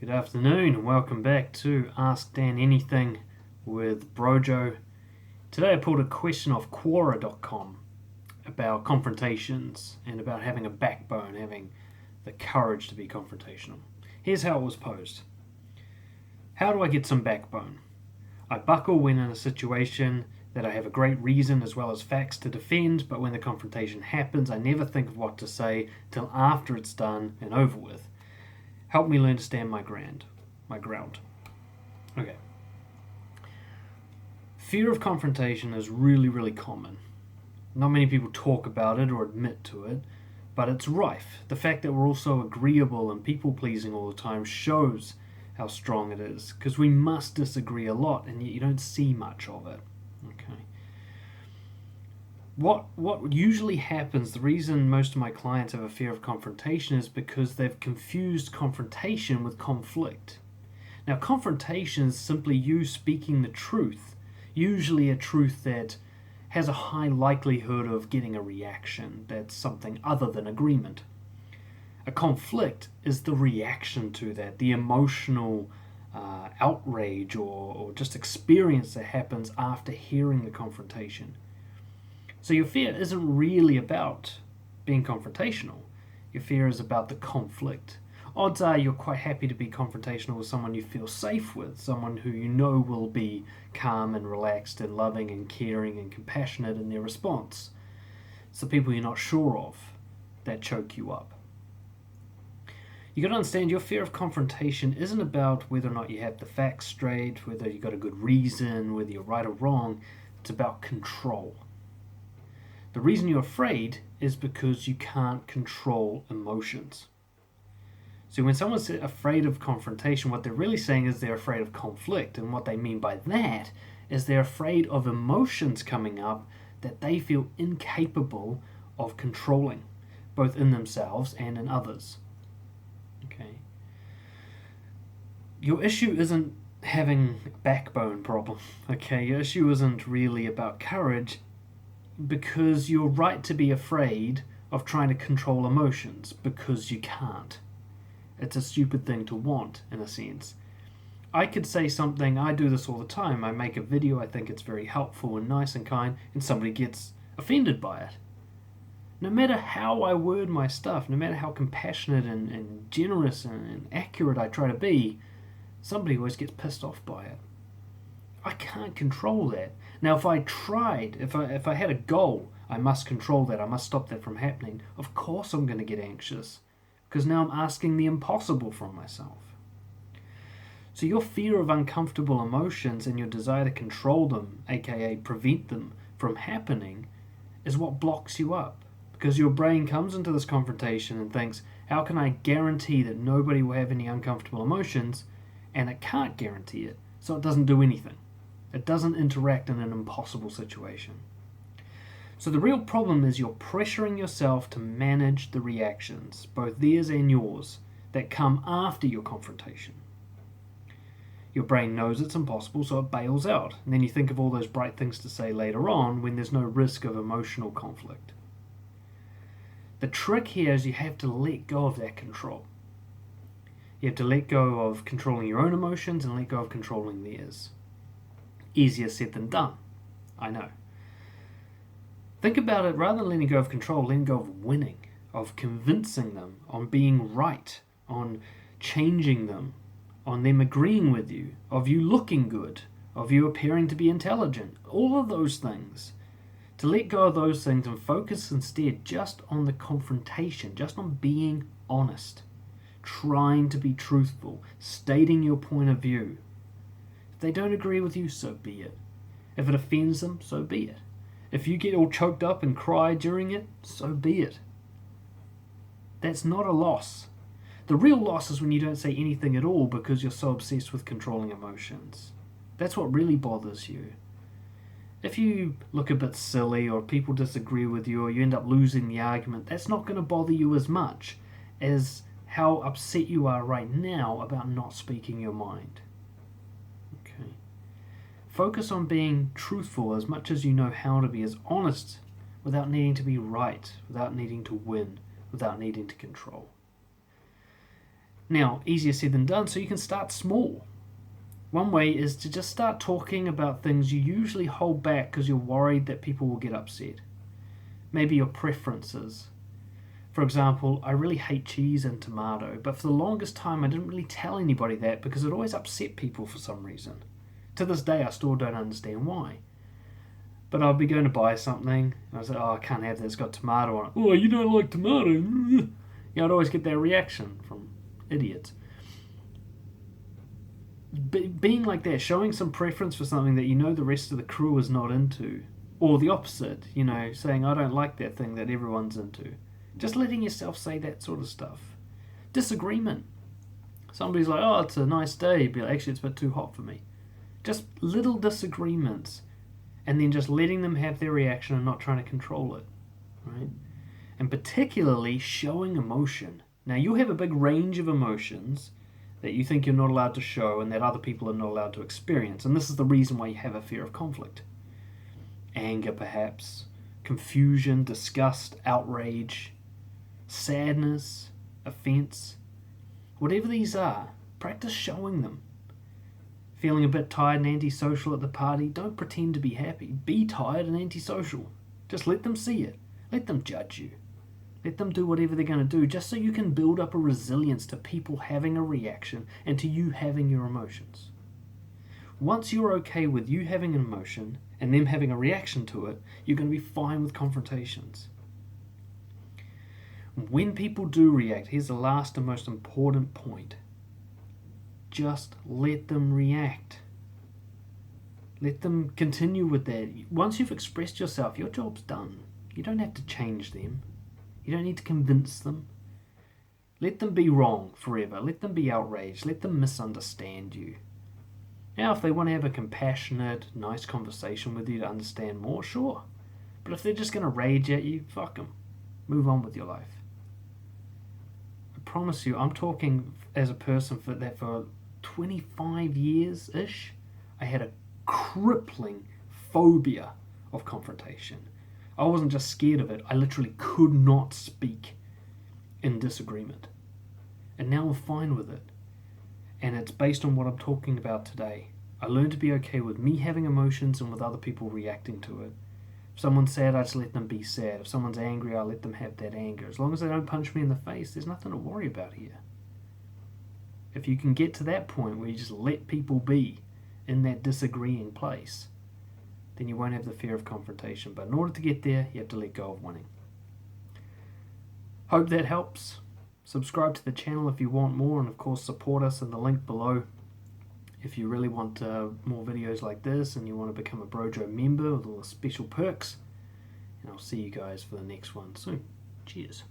Good afternoon and welcome back to Ask Dan Anything with Brojo. Today I pulled a question off Quora.com about confrontations and about having a backbone, having the courage to be confrontational. Here's how it was posed. How do I get some backbone? I buckle when in a situation that I have a great reason as well as facts to defend, but when the confrontation happens, I never think of what to say till after it's done and over with. Help me learn to stand my ground. Okay. Fear of confrontation is really, really common. Not many people talk about it or admit to it, but it's rife. The fact that we're also agreeable and people-pleasing all the time shows how strong it is, because we must disagree a lot, and yet you don't see much of it. Okay. What usually happens, the reason most of my clients have a fear of confrontation is because they've confused confrontation with conflict. Now, confrontation is simply you speaking the truth, usually a truth that has a high likelihood of getting a reaction that's something other than agreement. A conflict is the reaction to that, the emotional outrage or just experience that happens after hearing the confrontation. So your fear isn't really about being confrontational. Your fear is about the conflict. Odds are you're quite happy to be confrontational with someone you feel safe with, someone who you know will be calm and relaxed and loving and caring and compassionate in their response. It's the people you're not sure of that choke you up. You got to understand your fear of confrontation isn't about whether or not you have the facts straight, whether you got a good reason, whether you're right or wrong. It's about control. The reason you're afraid is because you can't control emotions. So when someone's afraid of confrontation, what they're really saying is they're afraid of conflict. And what they mean by that is they're afraid of emotions coming up that they feel incapable of controlling, both in themselves and in others. Okay. Your issue isn't having a backbone problem. Okay, your issue isn't really about courage, because you're right to be afraid of trying to control emotions, because you can't. It's a stupid thing to want, in a sense. I could say something, I do this all the time, I make a video, I think it's very helpful and nice and kind, and somebody gets offended by it. No matter how I word my stuff, no matter how compassionate and generous and accurate I try to be, somebody always gets pissed off by it. I can't control that. Now, if I tried, if I had a goal, I must control that, I must stop that from happening, of course I'm going to get anxious, because now I'm asking the impossible from myself. So your fear of uncomfortable emotions and your desire to control them, aka prevent them from happening, is what blocks you up. Because your brain comes into this confrontation and thinks, how can I guarantee that nobody will have any uncomfortable emotions? And it can't guarantee it, so it doesn't do anything. It doesn't interact in an impossible situation. So the real problem is you're pressuring yourself to manage the reactions, both theirs and yours, that come after your confrontation. Your brain knows it's impossible, so it bails out. And then you think of all those bright things to say later on when there's no risk of emotional conflict. The trick here is you have to let go of that control. You have to let go of controlling your own emotions and let go of controlling theirs. Easier said than done, I know. Think about it, rather than letting go of control, letting go of winning, of convincing them, on being right, on changing them, on them agreeing with you, of you looking good, of you appearing to be intelligent, all of those things. To let go of those things and focus instead just on the confrontation, just on being honest, trying to be truthful, stating your point of view. If they don't agree with you, so be it. If it offends them, so be it. If you get all choked up and cry during it, so be it. That's not a loss. The real loss is when you don't say anything at all because you're so obsessed with controlling emotions. That's what really bothers you. If you look a bit silly or people disagree with you or you end up losing the argument, that's not going to bother you as much as how upset you are right now about not speaking your mind. Okay. Focus on being truthful as much as you know how to be, as honest without needing to be right, without needing to win, without needing to control. Now, easier said than done, so you can start small. One way is to just start talking about things you usually hold back because you're worried that people will get upset. Maybe your preferences. For example, I really hate cheese and tomato, but for the longest time I didn't really tell anybody that because it always upset people for some reason. To this day I still don't understand why. But I'll be going to buy something, and I say, oh, I can't have that, it's got tomato on it. Oh, you don't like tomato? I'd always get that reaction from idiots. Being like that, showing some preference for something that you know the rest of the crew is not into. Or the opposite, saying, I don't like that thing that everyone's into. Just letting yourself say that sort of stuff. Disagreement. Somebody's like, oh, it's a nice day, but actually it's a bit too hot for me. Just little disagreements. And then just letting them have their reaction and not trying to control it. Right? And particularly showing emotion. Now, you have a big range of emotions that you think you're not allowed to show and that other people are not allowed to experience. And this is the reason why you have a fear of conflict. Anger, perhaps. Confusion, disgust, outrage, sadness, offense. Whatever these are, practice showing them. Feeling a bit tired and antisocial at the party, don't pretend to be happy. Be tired and antisocial. Just let them see it. Let them judge you. Let them do whatever they're going to do, just so you can build up a resilience to people having a reaction and to you having your emotions. Once you're okay with you having an emotion and them having a reaction to it, you're going to be fine with confrontations. When people do react, here's the last and most important point. Just let them react. Let them continue with that. Once you've expressed yourself, your job's done. You don't have to change them. You don't need to convince them. Let them be wrong forever. Let them be outraged. Let them misunderstand you. Now, if they want to have a compassionate, nice conversation with you to understand more, sure. But if they're just going to rage at you, fuck them. Move on with your life. I promise you, I'm talking as a person for 25 years-ish, I had a crippling phobia of confrontation. I wasn't just scared of it, I literally could not speak in disagreement. And now I'm fine with it. And it's based on what I'm talking about today. I learned to be okay with me having emotions and with other people reacting to it. If someone's sad, I just let them be sad. If someone's angry, I let them have that anger. As long as they don't punch me in the face, there's nothing to worry about here. If you can get to that point where you just let people be in that disagreeing place, then you won't have the fear of confrontation. But in order to get there, you have to let go of winning. Hope that helps. Subscribe to the channel if you want more, and of course support us in the link below if you really want more videos like this and you want to become a Brojo member with all the special perks. And I'll see you guys for the next one soon. Cheers.